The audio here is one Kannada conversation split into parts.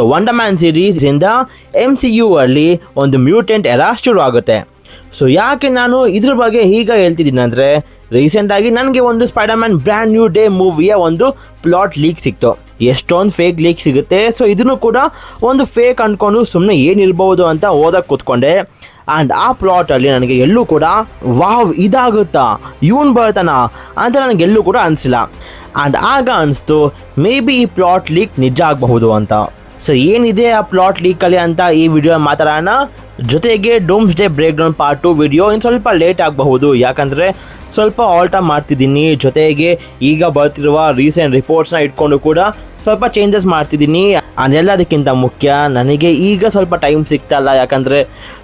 ಸೊ ವಂಡರ್ ಮ್ಯಾನ್ ಸೀರೀಸಿಂದ MCU ಅಲ್ಲಿ ಒಂದು ಮ್ಯೂಟೆಂಟ್ ಎರಾ ಶುರು ಆಗುತ್ತೆ. ಸೊ ಯಾಕೆ ನಾನು ಇದ್ರ ಬಗ್ಗೆ ಈಗ ಹೇಳ್ತಿದ್ದೀನಿ ಅಂದರೆ, ರೀಸೆಂಟಾಗಿ ನನಗೆ ಒಂದು ಸ್ಪೈಡರ್ಮ್ಯಾನ್ ಬ್ರ್ಯಾಂಡ್ ನ್ಯೂ ಡೇ ಮೂವಿಯ ಒಂದು ಪ್ಲಾಟ್ ಲೀಕ್ ಸಿಕ್ತು. ಎಷ್ಟೊಂದು ಫೇಕ್ ಲೀಕ್ ಸಿಗುತ್ತೆ. ಸೊ ಇದನ್ನು ಕೂಡ ಒಂದು ಫೇಕ್ ಅಂದ್ಕೊಂಡು ಸುಮ್ಮನೆ ಏನಿರ್ಬೋದು ಅಂತ ಓದಕ್ಕೆ ಕೂತ್ಕೊಂಡೆ. ಆ್ಯಂಡ್ ಆ ಪ್ಲಾಟಲ್ಲಿ ನನಗೆ ಎಲ್ಲೂ ಕೂಡ ವಾವ್ ಇದಾಗುತ್ತಾ, ಇವನು ಬರ್ತಾನ ಅಂತ ನನಗೆಲ್ಲೂ ಕೂಡ ಅನಿಸಿಲ್ಲ. ಆ್ಯಂಡ್ ಆಗ ಅನಿಸ್ತು ಮೇ ಬಿ ಈ ಪ್ಲಾಟ್ ಲೀಕ್ ನಿಜ ಆಗಬಹುದು ಅಂತ. ಸೊ ಏನಿದೆ ಆ ಪ್ಲಾಟ್ ಲೀಕಲ್ಲಿ ಅಂತ ಈ ವಿಡಿಯೋ ಮಾತಾಡೋಣ. ಜೊತೆಗೆ doomsday break down part 2 video ಇನ್ನು ಸ್ವಲ್ಪ ಲೇಟ್ ಆಗಬಹುದು, ಯಾಕಂದರೆ ಸ್ವಲ್ಪ ಆಲ್ಟರ್ ಮಾಡ್ತಿದ್ದೀನಿ. ಜೊತೆಗೆ ಈಗ ಬರ್ತಿರುವ ರೀಸೆಂಟ್ ರಿಪೋರ್ಟ್ಸ್ನ ಇಟ್ಕೊಂಡು ಕೂಡ ಸ್ವಲ್ಪ ಚೇಂಜಸ್ ಮಾಡ್ತಿದ್ದೀನಿ. ಅದೆಲ್ಲದಕ್ಕಿಂತ ಮುಖ್ಯ, ನನಗೆ ಈಗ ಸ್ವಲ್ಪ ಟೈಮ್ ಸಿಗ್ತಾಯಿಲ್ಲ, ಯಾಕಂದರೆ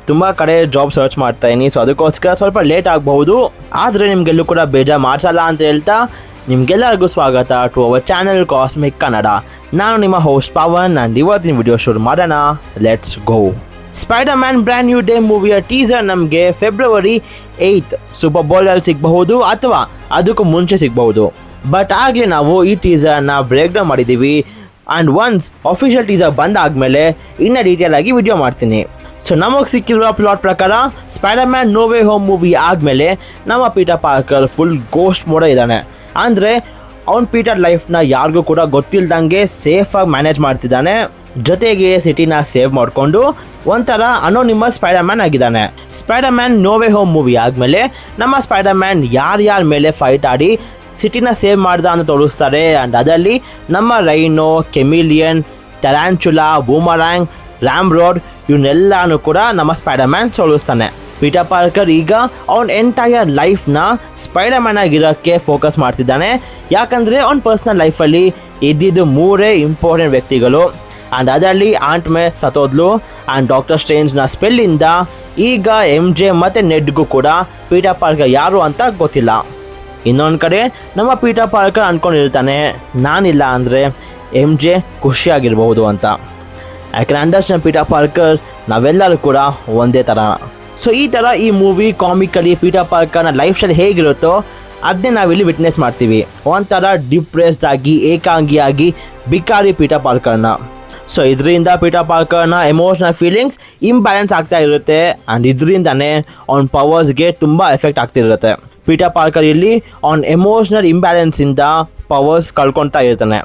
ತುಂಬ ಕಡೆ ಜಾಬ್ ಸರ್ಚ್ ಮಾಡ್ತಾಯಿದ್ದೀನಿ. ಸೊ ಅದಕ್ಕೋಸ್ಕರ ಸ್ವಲ್ಪ ಲೇಟ್ ಆಗಬಹುದು. ಆದರೆ ನಿಮಗೆಲ್ಲೂ ಕೂಡ ಬೇಜಾರು ಮಾಡಿಸಲ್ಲ ಅಂತ ಹೇಳ್ತಾ, ನಿಮಗೆಲ್ಲರಿಗೂ ಸ್ವಾಗತ to our channel cosmic Kannada. ನಾನು ನಿಮ್ಮ ಹೋಸ್ಟ್ ಪವನ್. ಆ್ಯಂಡ್ ಇವತ್ತಿನ ವಿಡಿಯೋ ಶುರು ಮಾಡೋಣ. Let's go. Spiderman brand new day ಮೂವಿಯ ಟೀಸರ್ ನಮಗೆ February 8 ಸೂಪರ್ ಬೌಲಲ್ಲಿ ಸಿಗಬಹುದು ಅಥವಾ ಅದಕ್ಕೂ ಮುಂಚೆ ಸಿಗಬಹುದು. ಬಟ್ ಆಗಲೇ ನಾವು ಈ ಟೀಸರ್ನ ಬ್ರೇಕ್ ಡೌನ್ ಮಾಡಿದ್ದೀವಿ. ಆ್ಯಂಡ್ ಒನ್ಸ್ ಅಫಿಷಿಯಲ್ ಟೀಸರ್ ಬಂದಾದಮೇಲೆ ಇನ್ನೂ ಡೀಟೇಲ್ ಆಗಿ ವಿಡಿಯೋ ಮಾಡ್ತೀನಿ. ಸೊ ನಮಗೆ ಸಿಕ್ಕಿರುವ ಪ್ಲಾಟ್ ಪ್ರಕಾರ Spiderman no way home movie ಆದಮೇಲೆ ನಮ್ಮ ಪೀಟರ್ ಪಾರ್ಕರ್ ಫುಲ್ ಗೋಸ್ಟ್ ಮೋಡ ಇದ್ದಾನೆ. ಅಂದರೆ ಅವ್ನು ಪೀಟರ್ ಲೈಫ್ನ ಯಾರಿಗೂ ಕೂಡ ಗೊತ್ತಿಲ್ದಂಗೆ ಸೇಫಾಗಿ ಮ್ಯಾನೇಜ್ ಮಾಡ್ತಿದ್ದಾನೆ. ಜೊತೆಗೆ ಸಿಟಿನ ಸೇವ್ ಮಾಡಿಕೊಂಡು ಒಂಥರ ಅನೋನಿಮಸ್ ಸ್ಪೈಡರ್ಮ್ಯಾನ್ ಆಗಿದ್ದಾನೆ. Spiderman no way home movie ಆದಮೇಲೆ ನಮ್ಮ ಸ್ಪೈಡರ್ಮ್ಯಾನ್ ಯಾರ್ಯಾರ ಮೇಲೆ ಫೈಟ್ ಆಡಿ ಸಿಟಿನ ಸೇವ್ ಮಾಡ್ದ ಅಂತ ತೋರಿಸ್ತಾರೆ. ಆ್ಯಂಡ್ ಅದರಲ್ಲಿ ನಮ್ಮ Rhino, Chameleon, Tarantula, Boomerang, Ramrod ಇವನ್ನೆಲ್ಲನೂ ಕೂಡ ನಮ್ಮ ಸ್ಪೈಡರ್ಮ್ಯಾನ್ ಸೋಲಿಸ್ತಾನೆ. ಪೀಟರ್ ಪಾರ್ಕರ್ ಈಗ ಅವನ ಎಂಟೈರ್ ಲೈಫ್ನ ಸ್ಪೈಡರ್ಮ್ಯಾನ್ ಆಗಿರೋಕ್ಕೆ ಫೋಕಸ್ ಮಾಡ್ತಿದ್ದಾನೆ. ಯಾಕಂದರೆ ಅವನ ಪರ್ಸ್ನಲ್ ಲೈಫಲ್ಲಿ ಇದ್ದಿದ್ದು 3 ಇಂಪಾರ್ಟೆಂಟ್ ವ್ಯಕ್ತಿಗಳು. ಆ್ಯಂಡ್ ಅದರಲ್ಲಿ ಆಂಟ್ ಮೇ ಸತ್ತೋದ್ಲು. ಆ್ಯಂಡ್ ಡಾಕ್ಟರ್ ಸ್ಟ್ರೇಂಜ್ನ ಸ್ಪೆಲ್ಲಿಂದ ಈಗ MJ ಮತ್ತು ನೆಡ್ಗೂ ಕೂಡ ಪೀಟರ್ ಪಾರ್ಕರ್ ಯಾರು ಅಂತ ಗೊತ್ತಿಲ್ಲ. ಇನ್ನೊಂದು ಕಡೆ ನಮ್ಮ ಪೀಟರ್ ಪಾರ್ಕರ್ ಅಂದ್ಕೊಂಡಿರ್ತಾನೆ, ನಾನಿಲ್ಲ ಅಂದರೆ MJ ಖುಷಿಯಾಗಿರ್ಬೋದು ಅಂತ. ಯಾಕಂದರೆ ಅಂಡರ್ಸ್ಟ್ಯಾಂಡ್ ಪೀಟರ್ ಪಾರ್ಕರ್ ನಾವೆಲ್ಲರೂ ಕೂಡ ಒಂದೇ ಥರ. ಸೊ ಈ ಥರ ಈ ಮೂವಿ ಕಾಮಿಕಲಿ ಪೀಟರ್ ಪಾರ್ಕರ್ನ ಲೈಫ್ ಸ್ಟೈಲ್ ಹೇಗಿರುತ್ತೋ ಅದನ್ನೇ ನಾವಿಲ್ಲಿ ವಿಟ್ನೆಸ್ ಮಾಡ್ತೀವಿ. ಒಂಥರ ಡಿಪ್ರೆಸ್ಡ್ ಆಗಿ, ಏಕಾಂಗಿಯಾಗಿ, ಬಿಕಾರಿ ಪೀಟರ್ ಪಾರ್ಕರ್ನ. ಸೊ ಇದರಿಂದ ಪೀಟರ್ ಪಾರ್ಕರ್ನ ಎಮೋಷ್ನಲ್ ಫೀಲಿಂಗ್ಸ್ ಇಂಬ್ಯಾಲೆನ್ಸ್ ಆಗ್ತಾ ಇರುತ್ತೆ. ಆ್ಯಂಡ್ ಇದರಿಂದನೇ ಅವ್ನ ಪವರ್ಸ್ಗೆ ತುಂಬ ಎಫೆಕ್ಟ್ ಆಗ್ತಿರುತ್ತೆ. ಪೀಟರ್ ಪಾರ್ಕರ್ ಇಲ್ಲಿ ಅವ್ನ ಎಮೋಷ್ನಲ್ ಇಂಬ್ಯಾಲೆನ್ಸಿಂದ ಪವರ್ಸ್ ಕಳ್ಕೊತಾ ಇರ್ತಾನೆ.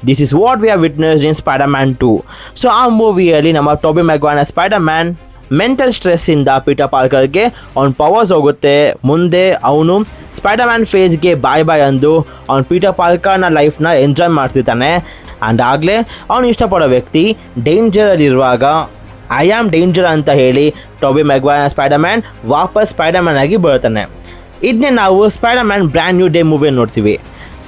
This is what we have witnessed in Spiderman 2. So ಆ ಮೂವಿಯಲ್ಲಿ ನಮ್ಮ ಟೋಬಿ ಮ್ಯಾಗ್ವೈರ್ನ ಸ್ಪೈಡರ್ಮ್ಯಾನ್ ಮೆಂಟಲ್ ಸ್ಟ್ರೆಸ್ಸಿಂದ ಪೀಟರ್ ಪಾರ್ಕರ್ಗೆ ಅವ್ನ ಪವರ್ಸ್ ಹೋಗುತ್ತೆ. ಮುಂದೆ ಅವನು ಸ್ಪೈಡರ್ಮ್ಯಾನ್ ಫೇಸ್ಗೆ ಬಾಯ್ ಅಂದು ಅವ್ನು ಪೀಟರ್ ಪಾರ್ಕರ್ನ ಲೈಫ್ನ ಎಂಜಾಯ್ ಮಾಡ್ತಿರ್ತಾನೆ. ಆ್ಯಂಡ್ ಆಗಲೇ ಅವನು ಇಷ್ಟಪಡೋ ವ್ಯಕ್ತಿ ಡೇಂಜರಲ್ಲಿರುವಾಗ ಐ ಆಮ್ ಡೇಂಜರ್ ಅಂತ ಹೇಳಿ ಟೋಬಿ ಮ್ಯಾಗ್ವೈರ್ನ ಸ್ಪೈಡರ್ಮ್ಯಾನ್ ವಾಪಸ್ ಸ್ಪೈಡರ್ಮ್ಯಾನ್ ಆಗಿ ಬರ್ತಾನೆ. ಇದನ್ನೇ ನಾವು ಸ್ಪೈಡರ್ಮ್ಯಾನ್ ಬ್ರ್ಯಾಂಡ್ ನ್ಯೂ ಡೇ ಮೂವಿಯಲ್ಲಿ ನೋಡ್ತೀವಿ.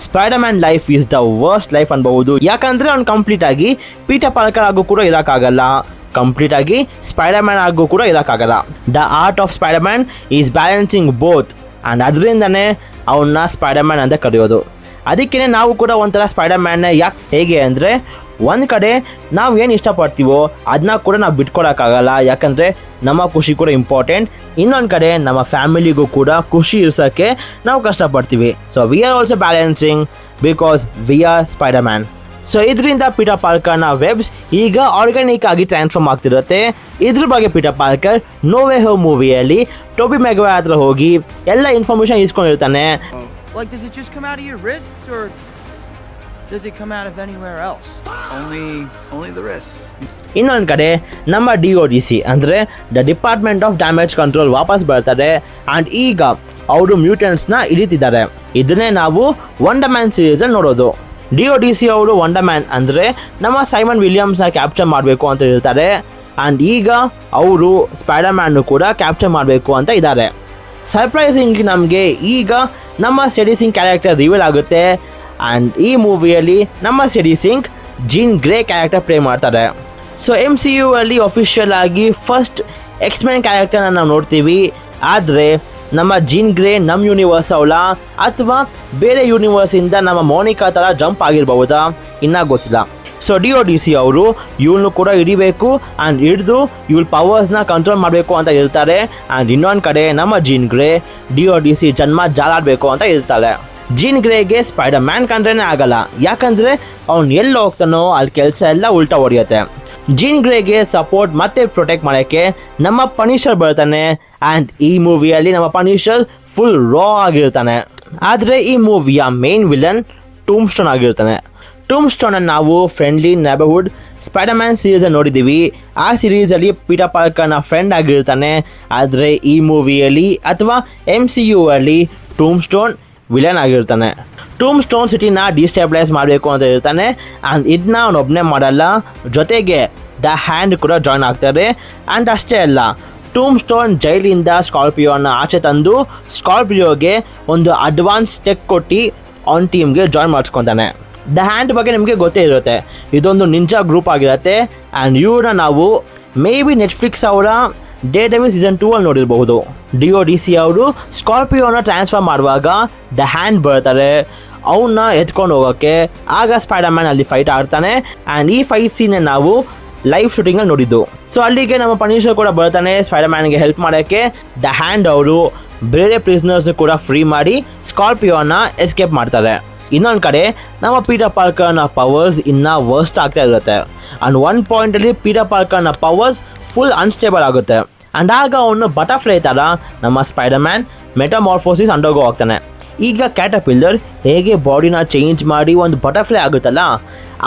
Spiderman life is the worst life ಅನ್ಬಹುದು. ಯಾಕಂದರೆ ಅವ್ನು ಕಂಪ್ಲೀಟಾಗಿ ಪೀಟರ್ ಪಾರ್ಕರ್ ಆಗು ಕೂಡ ಇರೋಕ್ಕಾಗಲ್ಲ, ಕಂಪ್ಲೀಟಾಗಿ ಸ್ಪೈಡರ್ಮ್ಯಾನ್ ಆಗು ಕೂಡ ಇರೋಕ್ಕಾಗಲ್ಲ. The art of Spiderman is balancing both. And ಅದರಿಂದನೇ ಅವನ್ನ ಸ್ಪೈಡರ್ಮ್ಯಾನ್ ಅಂತ ಕರೆಯೋದು. ಅದಕ್ಕೇ ನಾವು ಕೂಡ ಒಂಥರ ಸ್ಪೈಡರ್ಮ್ಯಾನ್ನ ಹೇಗೆ ಅಂದರೆ, ಒಂದು ಕಡೆ ನಾವು ಏನು ಇಷ್ಟಪಡ್ತೀವೋ ಅದನ್ನ ಕೂಡ ನಾವು ಬಿಟ್ಕೊಡೋಕ್ಕಾಗಲ್ಲ, ಯಾಕಂದರೆ ನಮ್ಮ ಖುಷಿ ಕೂಡ ಇಂಪಾರ್ಟೆಂಟ್. ಇನ್ನೊಂದು ಕಡೆ ನಮ್ಮ ಫ್ಯಾಮಿಲಿಗೂ ಕೂಡ ಖುಷಿ ಇರ್ಸೋಕ್ಕೆ ನಾವು ಕಷ್ಟಪಡ್ತೀವಿ. So we are also balancing because we are Spiderman. So ಇದರಿಂದ ಪೀಟರ್ ಪಾರ್ಕರ್ನ ವೆಬ್ಸ್ ಈಗ ಆರ್ಗ್ಯಾನಿಕ್ ಆಗಿ ಟ್ರಾನ್ಸ್ಫಾರ್ಮ್ ಆಗ್ತಿರುತ್ತೆ. ಇದ್ರ ಬಗ್ಗೆ Peter Parker no way home ಮೂವಿಯಲ್ಲಿ ಟೋಬಿ ಮ್ಯಾಗ್ವೈರ್ ಹತ್ರ ಹೋಗಿ ಎಲ್ಲ ಇನ್ಫಾರ್ಮೇಷನ್ ಇಸ್ಕೊಂಡಿರ್ತಾನೆ. Like, does it just come out of your wrists, or does it come out of anywhere else? Only the wrists. ಇನ್ನೊಂದು ಕಡೆ ನಮ್ಮ DODC ಅಂದರೆ the department of damage control ವಾಪಸ್ ಬರ್ತಾರೆ. ಆ್ಯಂಡ್ ಈಗ ಅವರು ಮ್ಯೂಟೆಂಟ್ಸ್ನ ಹಿಡಿತಿದ್ದಾರೆ. ಇದನ್ನೇ ನಾವು ವಂಡರ್ ಮ್ಯಾನ್ ಸೀರೀಸಲ್ಲಿ ನೋಡೋದು. DODC ಅವರು ವಂಡರ್ ಮ್ಯಾನ್ ಅಂದರೆ ನಮ್ಮ ಸೈಮನ್ ವಿಲಿಯಮ್ಸ್ನ ಕ್ಯಾಪ್ಚರ್ ಮಾಡಬೇಕು ಅಂತ ಹೇಳ್ತಾರೆ. ಆ್ಯಂಡ್ ಈಗ ಅವರು ಸ್ಪೈಡರ್ಮ್ಯಾನ್ನು ಕೂಡ ಕ್ಯಾಪ್ಚರ್ ಮಾಡಬೇಕು ಅಂತ ಇದ್ದಾರೆ. ಸರ್ಪ್ರೈಸಿಂಗ್ಲಿ ನಮಗೆ ಈಗ ನಮ್ಮ ಸ್ಟೆಡಿ ಸಿಂಕ್ ಕ್ಯಾರೆಕ್ಟರ್ ರಿವೀಲ್ ಆಗುತ್ತೆ. ಆ್ಯಂಡ್ ಈ ಮೂವಿಯಲ್ಲಿ ನಮ್ಮ Sadie Sink Jean Grey character play ಮಾಡ್ತಾರೆ. ಸೊ MCU ಅಲ್ಲಿ ಅಫಿಷಿಯಲ್ ಆಗಿ ಫಸ್ಟ್ ಎಕ್ಸ್ಮೆನ್ ಕ್ಯಾರೆಕ್ಟರ್ನ ನಾವು ನೋಡ್ತೀವಿ. ಆದರೆ ನಮ್ಮ ಜೀನ್ ಗ್ರೇ ನಮ್ಮ ಯೂನಿವರ್ಸ್ ಅವಳ ಅಥವಾ ಬೇರೆ ಯೂನಿವರ್ಸಿಂದ ನಮ್ಮ ಮೋನಿಕಾ ಥರ ಜಂಪ್ ಆಗಿರ್ಬಹುದಾ, ಇನ್ನೂ ಗೊತ್ತಿಲ್ಲ. ಸೊ DODC ಅವರು ಇವಳನ್ನು ಕೂಡ ಹಿಡಿಬೇಕು ಆ್ಯಂಡ್ ಹಿಡಿದು ಇವಳ ಪವರ್ಸ್ನ ಕಂಟ್ರೋಲ್ ಮಾಡಬೇಕು ಅಂತ ಹೇಳ್ತಾರೆ. ಆ್ಯಂಡ್ ಇನ್ನೊಂದು ಕಡೆ ನಮ್ಮ ಜೀನ್ ಗ್ರೇ DODC ಜನ್ಮ ಜಾಲಾಡಬೇಕು ಅಂತ ಹೇಳ್ತಾಳೆ. ಜೀನ್ ಗ್ರೇಗೆ ಸ್ಪೈಡರ್ ಮ್ಯಾನ್ ಕಂಡ್ರೇನೆ ಆಗಲ್ಲ, ಯಾಕಂದರೆ ಅವ್ನು ಎಲ್ಲಿ ಹೋಗ್ತಾನೋ ಅಲ್ಲಿ ಕೆಲಸ ಎಲ್ಲ ಉಲ್ಟಾ ಹೊಡೆಯುತ್ತೆ. ಜೀನ್ ಗ್ರೇಗೆ ಸಪೋರ್ಟ್ ಮತ್ತೆ ಪ್ರೊಟೆಕ್ಟ್ ಮಾಡೋಕ್ಕೆ ನಮ್ಮ ಪನಿಷರ್ ಬರ್ತಾನೆ. ಆ್ಯಂಡ್ ಈ ಮೂವಿಯಲ್ಲಿ ನಮ್ಮ ಪನಿಷರ್ ಫುಲ್ ರಾ ಆಗಿರ್ತಾನೆ. ಆದರೆ ಈ ಮೂವಿಯ ಮೇನ್ ವಿಲನ್ ಟೂಮ್ ಸ್ಟೋನ್ ಆಗಿರ್ತಾನೆ. ಟೂಮ್ ಸ್ಟೋನನ್ನು ನಾವು ಫ್ರೆಂಡ್ಲಿ ನೇಬರ್ಹುಡ್ ಸ್ಪೈಡರ್ ಮ್ಯಾನ್ ಸೀರೀಸಲ್ಲಿ ನೋಡಿದ್ದೀವಿ. ಆ ಸೀರೀಸಲ್ಲಿ ಪೀಟರ್ ಪಾರ್ಕರ್ನ ಫ್ರೆಂಡ್ ಆಗಿರ್ತಾನೆ. ಆದರೆ ಈ ಮೂವಿಯಲ್ಲಿ ಅಥವಾ MCU ಅಲ್ಲಿ ಟೂಮ್ ಸ್ಟೋನ್ ವಿಲನ್ ಆಗಿರ್ತಾನೆ. ಟೂಮ್ ಸ್ಟೋನ್ ಸಿಟಿನ ಡಿಸ್ಟೆಬಿಲೈಸ್ ಮಾಡಬೇಕು ಅಂತ ಇರ್ತಾನೆ. ಆ್ಯಂಡ್ ಇದನ್ನ ಅವನೊಬ್ಬನೇ ಮಾಡಲ್ಲ, ಜೊತೆಗೆ ದ ಹ್ಯಾಂಡ್ ಕೂಡ ಜಾಯ್ನ್ ಆಗ್ತಾರೆ. ಆ್ಯಂಡ್ ಅಷ್ಟೇ ಅಲ್ಲ, ಟೂಮ್ ಸ್ಟೋನ್ ಜೈಲಿಂದ ಸ್ಕಾರ್ಪಿಯೋನ ಆಚೆ ತಂದು ಸ್ಕಾರ್ಪಿಯೋಗೆ ಒಂದು ಅಡ್ವಾನ್ಸ್ ಟೆಕ್ ಕೊಟ್ಟು ಅವನ ಟೀಮ್ಗೆ ಜಾಯ್ನ್ ಮಾಡಿಸ್ಕೊತಾನೆ. ದ ಹ್ಯಾಂಡ್ ಬಗ್ಗೆ ನಿಮಗೆ ಗೊತ್ತೇ ಇರುತ್ತೆ, ಇದೊಂದು ನಿಂಜಾ ಗ್ರೂಪ್ ಆಗಿರುತ್ತೆ. ಆ್ಯಂಡ್ ಇವ್ರನ್ನ ನಾವು ಮೇ ಬಿ ನೆಟ್ಫ್ಲಿಕ್ಸ್ ಅವರ ಡೇ ಡೆವಿಲ್ ಸೀಸನ್ 2 ಅಲ್ಲಿ ನೋಡಿರ್ಬಹುದು. DODC ಅವರು ಸ್ಕಾರ್ಪಿಯೋನ ಟ್ರಾನ್ಸ್ಫರ್ ಮಾಡುವಾಗ ದ ಹ್ಯಾಂಡ್ ಬರ್ತಾರೆ ಅವನ್ನ ಎತ್ಕೊಂಡು ಹೋಗೋಕ್ಕೆ. ಆಗ ಸ್ಪೈಡರ್ ಮ್ಯಾನ್ ಅಲ್ಲಿ ಫೈಟ್ ಆಡ್ತಾನೆ. ಆ್ಯಂಡ್ ಈ ಫೈಟ್ ಸೀನ್ ನಾವು ಲೈವ್ ಶೂಟಿಂಗಲ್ಲಿ ನೋಡಿದ್ದು. ಸೊ ಅಲ್ಲಿಗೆ ನಮ್ಮ ಪನಿಷರ್ ಕೂಡ ಬರ್ತಾನೆ ಸ್ಪೈಡರ್ ಮ್ಯಾನ್ಗೆ ಹೆಲ್ಪ್ ಮಾಡೋಕ್ಕೆ. ದ ಹ್ಯಾಂಡ್ ಅವರು ಬೇರೆ ಪ್ರಿಸ್ನರ್ಸ್ ಕೂಡ ಫ್ರೀ ಮಾಡಿ ಸ್ಕಾರ್ಪಿಯೋನ ಎಸ್ಕೇಪ್ ಮಾಡ್ತಾರೆ. ಇನ್ನೊಂದು ಕಡೆ ನಮ್ಮ ಪೀಟರ್ ಪಾರ್ಕರ್ನ ಪವರ್ಸ್ ಇನ್ನೂ ವರ್ಸ್ಟ್ ಆಗ್ತಾ ಇರುತ್ತೆ. ಆ್ಯಂಡ್ ಒಂದು ಪಾಯಿಂಟಲ್ಲಿ ಪೀಟರ್ ಪಾರ್ಕರ್ನ ಪವರ್ಸ್ ಫುಲ್ ಅನ್ಸ್ಟೇಬಲ್ ಆಗುತ್ತೆ. ಆ್ಯಂಡ್ ಆಗ ಅವನು ಬಟರ್ಫ್ಲೈ ಥರ ನಮ್ಮ ಸ್ಪೈಡರ್ ಮ್ಯಾನ್ ಮೆಟಾಮಾರ್ಫೋಸಿಸ್ ಅಂಡರ್ಗೋ ಹೋಗ್ತಾನೆ. ಈಗ ಕ್ಯಾಟರ್ಪಿಲ್ಲರ್ ಹೇಗೆ ಬಾಡಿನ ಚೇಂಜ್ ಮಾಡಿ ಒಂದು ಬಟರ್ಫ್ಲೈ ಆಗುತ್ತಲ್ಲ,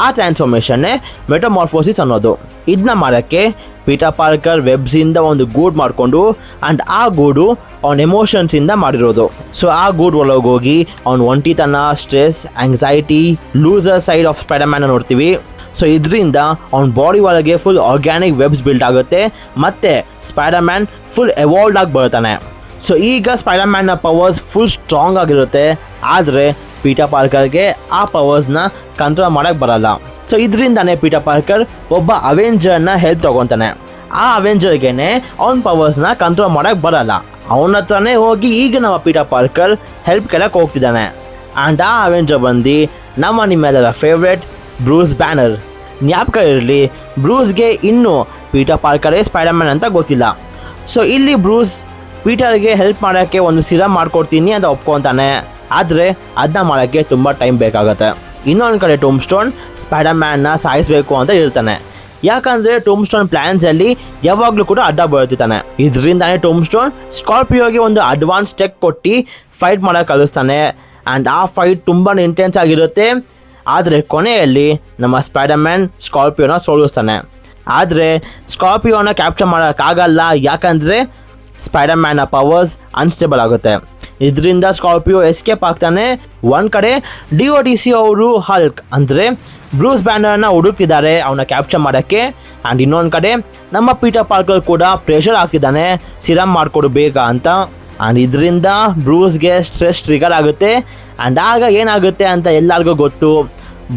ಆ ಟ್ರಾನ್ಸ್ಫಾರ್ಮೇಷನ್ನೇ ಮೆಟಾಮಾರ್ಫೋಸಿಸ್ ಅನ್ನೋದು. ಇದನ್ನ ಮಾಡೋಕ್ಕೆ ಪೀಟರ್ ಪಾರ್ಕರ್ ವೆಬ್ಸಿಂದ ಒಂದು ಗೂಡ್ ಮಾಡಿಕೊಂಡು ಆ್ಯಂಡ್ ಆ ಗೂಡು ಅವನ ಎಮೋಷನ್ಸಿಂದ ಮಾಡಿರೋದು. ಸೊ ಆ ಗೂಡ್ ಒಳಗೆ ಹೋಗಿ ಅವ್ನು ಒಂಟಿತನ, stress, anxiety, loser side of spider man ನೋಡ್ತೀವಿ. ಸೊ ಇದರಿಂದ ಅವ್ನ ಬಾಡಿ ಒಳಗೆ ಫುಲ್ ಆರ್ಗ್ಯಾನಿಕ್ ವೆಬ್ಸ್ ಬಿಲ್ಡ್ ಆಗುತ್ತೆ ಮತ್ತು ಸ್ಪೈಡರ್ ಮ್ಯಾನ್ ಫುಲ್ ಎವಾಲ್ವ್ ಆಗಿ ಬರ್ತಾನೆ. ಸೊ ಈಗ ಸ್ಪೈಡರ್ ಮ್ಯಾನ್ನ ಪವರ್ಸ್ ಫುಲ್ ಸ್ಟ್ರಾಂಗ್ ಆಗಿರುತ್ತೆ. ಆದರೆ ಪೀಟರ್ ಪಾರ್ಕರ್ಗೆ ಆ ಪವರ್ಸ್ನ ಕಂಟ್ರೋಲ್ ಮಾಡೋಕ್ಕೆ ಬರಲ್ಲ. ಸೊ ಇದರಿಂದಾನೇ ಪೀಟರ್ ಪಾರ್ಕರ್ ಒಬ್ಬ ಅವೆಂಜರ್ನ ಹೆಲ್ಪ್ ತೊಗೊತಾನೆ. ಆ ಅವೆಂಜರ್ಗೇನೆ ಅವ್ನ ಪವರ್ಸ್ನ ಕಂಟ್ರೋಲ್ ಮಾಡೋಕ್ಕೆ ಬರಲ್ಲ. ಅವನ ಹತ್ರನೇ ಹೋಗಿ ಈಗ ನಮ್ಮ ಪೀಟರ್ ಪಾರ್ಕರ್ ಹೆಲ್ಪ್ ಕೇಳಕ್ಕೆ ಹೋಗ್ತಿದ್ದಾನೆ. ಆ್ಯಂಡ್ ಆ ಅವೆಂಜರ್ ಬಂದು ನಿಮ್ಮೆಲ್ಲರ ಫೇವ್ರೆಟ್ ಬ್ರೂಸ್ ಬ್ಯಾನರ್. ಜ್ಞಾಪಕ ಇರಲಿ, ಬ್ರೂಸ್ಗೆ ಇನ್ನೂ ಪೀಟರ್ ಪಾರ್ಕರೇ ಸ್ಪೈಡರ್ ಮ್ಯಾನ್ ಅಂತ ಗೊತ್ತಿಲ್ಲ. ಸೊ ಇಲ್ಲಿ ಬ್ರೂಸ್ ಪೀಟರ್ಗೆ ಹೆಲ್ಪ್ ಮಾಡೋಕ್ಕೆ ಒಂದು ಸಿರಮ್ ಮಾಡ್ಕೊಡ್ತೀನಿ ಅಂತ ಒಪ್ಕೊತಾನೆ. ಆದರೆ ಅದನ್ನ ಮಾಡೋಕ್ಕೆ ತುಂಬ ಟೈಮ್ ಬೇಕಾಗುತ್ತೆ. ಇನ್ನೊಂದು ಕಡೆ ಟೂಮ್ ಸ್ಟೋನ್ ಸ್ಪೈಡರ್ ಮ್ಯಾನ್ನ ಸಾಯಿಸಬೇಕು ಅಂತ ಇರ್ತಾನೆ. ಯಾಕಂದರೆ ಟೂಮ್ ಸ್ಟೋನ್ ಪ್ಲ್ಯಾನ್ಸಲ್ಲಿ ಯಾವಾಗಲೂ ಕೂಡ ಅಡ್ಡ ಬರ್ತಿದ್ದಾನೆ. ಇದರಿಂದಾನೇ ಟೂಮ್ ಸ್ಟೋನ್ ಸ್ಕಾರ್ಪಿಯೋಗೆ ಒಂದು ಅಡ್ವಾನ್ಸ್ ಟೆಕ್ ಕೊಟ್ಟು ಫೈಟ್ ಮಾಡೋಕ್ಕೆ ಕಲಿಸ್ತಾನೆ. ಆ್ಯಂಡ್ ಆ ಫೈಟ್ ತುಂಬಾ ಇಂಟೆನ್ಸ್ ಆಗಿರುತ್ತೆ. ಆದರೆ ಕೊನೆಯಲ್ಲಿ ನಮ್ಮ ಸ್ಪೈಡರ್ ಮ್ಯಾನ್ ಸ್ಕಾರ್ಪಿಯೋನ ಸೋಲಿಸ್ತಾನೆ. ಆದರೆ ಸ್ಕಾರ್ಪಿಯೋನ ಕ್ಯಾಪ್ಚರ್ ಮಾಡೋಕ್ಕಾಗಲ್ಲ, ಯಾಕಂದರೆ ಸ್ಪೈಡರ್ ಮ್ಯಾನ್ನ ಪವರ್ಸ್ ಅನ್ಸ್ಟೇಬಲ್ ಆಗುತ್ತೆ. ಇದರಿಂದ ಸ್ಕಾರ್ಪಿಯೋ ಎಸ್ಕೇಪ್ ಆಗ್ತಾನೆ. ಒಂದು ಕಡೆ DODC ಅವರು ಹಲ್ಕ್ ಅಂದರೆ ಬ್ರೂಸ್ ಬ್ಯಾನರ್ನ ಹುಡುಕ್ತಿದ್ದಾರೆ ಅವನ್ನ ಕ್ಯಾಪ್ಚರ್ ಮಾಡೋಕ್ಕೆ. ಆ್ಯಂಡ್ ಇನ್ನೊಂದು ಕಡೆ ನಮ್ಮ ಪೀಟರ್ ಪಾರ್ಕರ್ ಕೂಡ ಪ್ರೆಷರ್ ಆಗ್ತಿದ್ದಾನೆ ಸಿರಮ್ ಮಾಡಿಕೊಡು ಬೇಗ ಅಂತ. ಆ್ಯಂಡ್ ಇದರಿಂದ ಬ್ರೂಸ್ಗೆ ಸ್ಟ್ರೆಸ್ ಟ್ರಿಗರ್ ಆಗುತ್ತೆ. ಆ್ಯಂಡ್ ಆಗ ಏನಾಗುತ್ತೆ ಅಂತ ಎಲ್ಲರಿಗೂ ಗೊತ್ತು,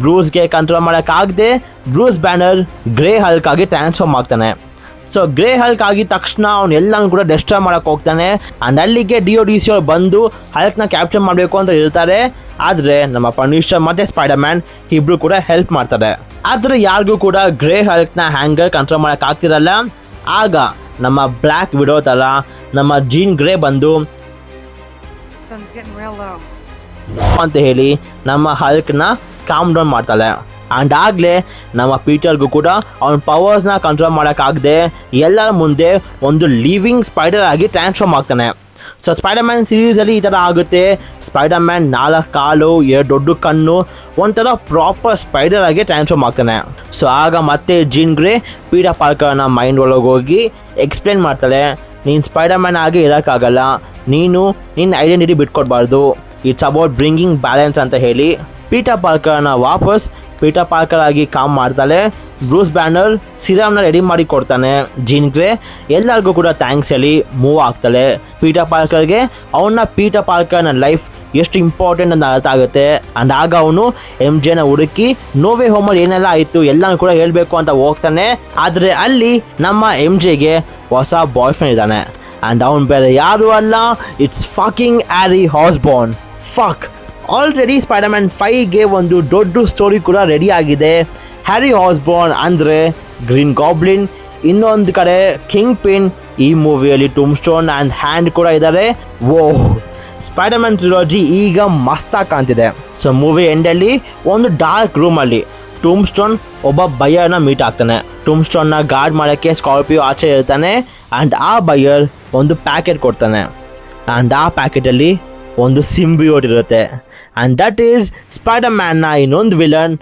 ಬ್ರೂಸ್ಗೆ control ಮಾಡೋಕ್ಕಾಗದೆ Bruce banner grey Hulk ಆಗಿ ಟ್ರಾನ್ಸ್ಫಾರ್ಮ್ ಆಗ್ತಾನೆ. ಸೊ ಗ್ರೇ ಹಲ್ಕ್ ಆಗಿದ ತಕ್ಷಣ ಅವ್ನು ಎಲ್ಲನೂ ಕೂಡ ಡೆಸ್ಟ್ರಾಯ್ ಮಾಡೋಕ್ಕೆ ಹೋಗ್ತಾನೆ. ಆ್ಯಂಡ್ ಅಲ್ಲಿಗೆ DODC ಅವ್ರು ಬಂದು ಹಲ್ಕ್ನ ಕ್ಯಾಪ್ಚರ್ ಮಾಡಬೇಕು ಅಂತ ಇರ್ತಾರೆ. ಆದರೆ ನಮ್ಮ ಪನಿಷರ್ ಮತ್ತು ಸ್ಪೈಡರ್ ಮ್ಯಾನ್ ಇಬ್ಬರು ಕೂಡ ಹೆಲ್ಪ್ ಮಾಡ್ತಾರೆ. ಆದರೆ ಯಾರಿಗೂ ಕೂಡ ಗ್ರೇ ಹಲ್ಕ್ನ ಹ್ಯಾಂಗರ್ ಕಂಟ್ರೋಲ್ ಮಾಡೋಕ್ಕಾಗ್ತಿರಲ್ಲ. ಆಗ ನಮ್ಮ ಬ್ಲ್ಯಾಕ್ ವಿಡೋ ಥರ ನಮ್ಮ ಜೀನ್ ಗ್ರೇ ಬಂದು ಅಂತ ಹೇಳಿ ನಮ್ಮ ಹಲ್ಕ್ನ ಕಾಮ್ ಡೌನ್ ಮಾಡ್ತಾಳೆ. ಆ್ಯಂಡ್ ಆಗಲೇ ನಮ್ಮ ಪೀಟರ್ಗೂ ಕೂಡ ಅವನ ಪವರ್ಸ್ನ ಕಂಟ್ರೋಲ್ ಮಾಡೋಕ್ಕಾಗದೆ ಎಲ್ಲರ ಮುಂದೆ ಒಂದು ಲಿವಿಂಗ್ ಸ್ಪೈಡರ್ ಆಗಿ ಟ್ರಾನ್ಸ್ಫಾರ್ಮ್ ಆಗ್ತಾನೆ. ಸೊ ಸ್ಪೈಡರ್ ಮ್ಯಾನ್ ಸೀರೀಸಲ್ಲಿ ಈ ಥರ ಆಗುತ್ತೆ. ಸ್ಪೈಡರ್ ಮ್ಯಾನ್ 4 ಕಾಲು, 2 ದೊಡ್ಡ ಕಣ್ಣು, ಒಂಥರ ಪ್ರಾಪರ್ ಸ್ಪೈಡರ್ ಆಗಿ ಟ್ರಾನ್ಸ್ಫಾರ್ಮ್ ಆಗ್ತಾನೆ. ಸೊ ಆಗ ಮತ್ತೆ ಜೀನ್ ಗ್ರೇ ಪೀಟರ್ ಪಾರ್ಕರ್ನ ಮೈಂಡ್ ಒಳಗೆ ಹೋಗಿ ಎಕ್ಸ್ಪ್ಲೇನ್ ಮಾಡ್ತಾಳೆ, ನೀನು ಸ್ಪೈಡರ್ ಮ್ಯಾನ್ ಆಗಿ ಇರೋಕ್ಕಾಗಲ್ಲ, ನೀನು ನಿನ್ನ ಐಡೆಂಟಿಟಿ ಬಿಟ್ಕೊಡ್ಬಾರ್ದು, ಇಟ್ಸ್ ಅಬೌಟ್ ಬ್ರಿಂಗಿಂಗ್ ಬ್ಯಾಲೆನ್ಸ್ ಅಂತ ಹೇಳಿ ಪೀಟರ್ ಪಾರ್ಕರ್ನ ವಾಪಸ್ ಪೀಟರ್ ಪಾರ್ಕರ್ ಆಗಿ ಕಾಮ್ ಮಾಡ್ತಾಳೆ. ಬ್ರೂಸ್ ಬ್ಯಾನರ್ ಸಿರಮ್ನ ರೆಡಿ ಮಾಡಿ ಕೊಡ್ತಾನೆ. ಜೀನ್ ಗ್ರೇ ಎಲ್ಲರಿಗೂ ಕೂಡ ಥ್ಯಾಂಕ್ಸ್ ಹೇಳಿ ಮೂವ್ ಆಗ್ತಾಳೆ. ಪೀಟರ್ ಪಾರ್ಕರ್ಗೆ ಅವನ ಪೀಟರ್ ಪಾರ್ಕರ್ನ ಲೈಫ್ ಎಷ್ಟು ಇಂಪಾರ್ಟೆಂಟ್ ಅಂತ ಅರ್ಥ ಆಗುತ್ತೆ. ಆ್ಯಂಡ್ ಆಗ ಅವನು MJನ ಹುಡುಕಿ ನೋವೇ ಹೋಮಲ್ಲಿ ಏನೆಲ್ಲ ಆಯಿತು ಎಲ್ಲನೂ ಕೂಡ ಹೇಳಬೇಕು ಅಂತ ಹೋಗ್ತಾನೆ. ಆದರೆ ಅಲ್ಲಿ ನಮ್ಮ MJಗೆ ಹೊಸ ಬಾಯ್ ಫ್ರೆಂಡ್ ಇದ್ದಾನೆ. ಆ್ಯಂಡ್ ಅವನು ಬೇರೆ ಯಾರು ಅಲ್ಲ, it's fucking Harry Osborn. Fuck, already Spider Man 5ಗೆ ಒಂದು ದೊಡ್ಡ ಸ್ಟೋರಿ ಕೂಡ ರೆಡಿ ಆಗಿದೆ. ಹ್ಯಾರಿ ಹಾಸ್ಬೋರ್ನ್ ಅಂದರೆ ಗ್ರೀನ್ ಗಾಬ್ಲಿನ್. ಇನ್ನೊಂದು ಕಡೆ ಕಿಂಗ್ ಪಿನ್. ಈ ಮೂವಿಯಲ್ಲಿ ಟೂಮ್ ಸ್ಟೋನ್ ಆ್ಯಂಡ್ ಹ್ಯಾಂಡ್ ಕೂಡ ಇದ್ದಾರೆ. ಓಹ್, ಸ್ಪೈಡರ್ಮ್ಯಾನ್ ಟ್ರಿಲಾಜಿ ಈಗ ಮಸ್ತಾಗಿ ಕಾಣ್ತಿದೆ. ಸೊ ಮೂವಿ ಎಂಡಲ್ಲಿ ಒಂದು ಡಾರ್ಕ್ ರೂಮಲ್ಲಿ ಟೂಮ್ ಸ್ಟೋನ್ ಒಬ್ಬ ಬಯ್ಯರ್ನ ಮೀಟ್ ಆಗ್ತಾನೆ. ಟೂಮ್ ಸ್ಟೋನ್ನ ಗಾರ್ಡ್ ಮಾಡೋಕ್ಕೆ ಸ್ಕಾರ್ಪಿಯೋ ಆಚೆ ಇರ್ತಾನೆ. ಆ್ಯಂಡ್ ಆ ಬಯ್ಯರ್ ಒಂದು ಪ್ಯಾಕೆಟ್ ಕೊಡ್ತಾನೆ. ಆ್ಯಂಡ್ ಆ ಪ್ಯಾಕೆಟಲ್ಲಿ ಒಂದು ಸಿಂಬಿಯೋಟ್ ಇರುತ್ತೆ. ಆ್ಯಂಡ್ ದಟ್ ಈಸ್ ಸ್ಪೈಡರ್ಮ್ಯಾನ್ನ ಇನ್ನೊಂದು ವಿಲನ್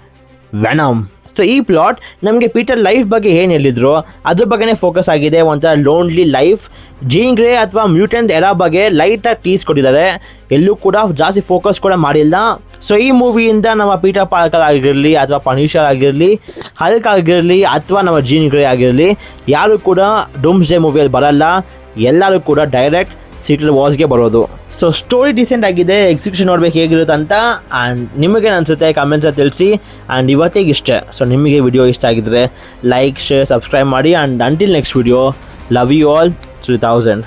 ವೆನಮ್. ಸೊ ಈ ಪ್ಲಾಟ್ ನಮಗೆ ಪೀಟರ್ ಲೈಫ್ ಬಗ್ಗೆ ಏನು ಹೇಳಿದ್ರು ಅದ್ರ ಬಗ್ಗೆನೇ ಫೋಕಸ್ ಆಗಿದೆ. ಒಂಥರ ಲೋನ್ಲಿ ಲೈಫ್, ಜೀನ್ ಗ್ರೇ ಅಥವಾ ಮ್ಯೂಟೆಂಟ್ ಎರಾ ಬಗ್ಗೆ ಲೈಟಾಗಿ ಟೀಸ್ ಕೊಟ್ಟಿದ್ದಾರೆ. ಎಲ್ಲೂ ಕೂಡ ಜಾಸ್ತಿ ಫೋಕಸ್ ಕೂಡ ಮಾಡಿಲ್ಲ. ಸೊ ಈ ಮೂವಿಯಿಂದ ನಮ್ಮ ಪೀಟರ್ ಪಾರ್ಕರ್ ಆಗಿರಲಿ ಅಥವಾ ಪನಿಷರ್ ಆಗಿರಲಿ, ಹಲ್ಕ್ ಆಗಿರಲಿ ಅಥವಾ ನಮ್ಮ ಜೀನ್ ಗ್ರೇ ಆಗಿರಲಿ, ಯಾರು ಕೂಡ ಡೂಮ್ಸ್ ಡೇ ಮೂವಿಯಲ್ಲಿ ಬರಲ್ಲ. ಎಲ್ಲರೂ ಕೂಡ ಡೈರೆಕ್ಟ್ ಸೀಕ್ರೆಟ್ ವಾರ್ಸ್ಗೆ ಬರೋದು. ಸೊ ಸ್ಟೋರಿ ಡಿಸೆಂಟ್ ಆಗಿದೆ, ಎಕ್ಸಿಕ್ಯೂಷನ್ ನೋಡ್ಬೇಕು ಹೇಗಿರುತ್ತೆ ಅಂತ. ಆ್ಯಂಡ್ ನಿಮಗೇನು ಅನಿಸುತ್ತೆ ಕಮೆಂಟ್ಸಲ್ಲಿ ತಿಳಿಸಿ. ಆ್ಯಂಡ್ ಇವತ್ತಿಗೆ ಇಷ್ಟೇ. ಸೊ ನಿಮಗೆ ವಿಡಿಯೋ ಇಷ್ಟ ಆಗಿದ್ದರೆ ಲೈಕ್, ಶೇರ್, ಸಬ್ಸ್ಕ್ರೈಬ್ ಮಾಡಿ. And until next video, love you all 3000.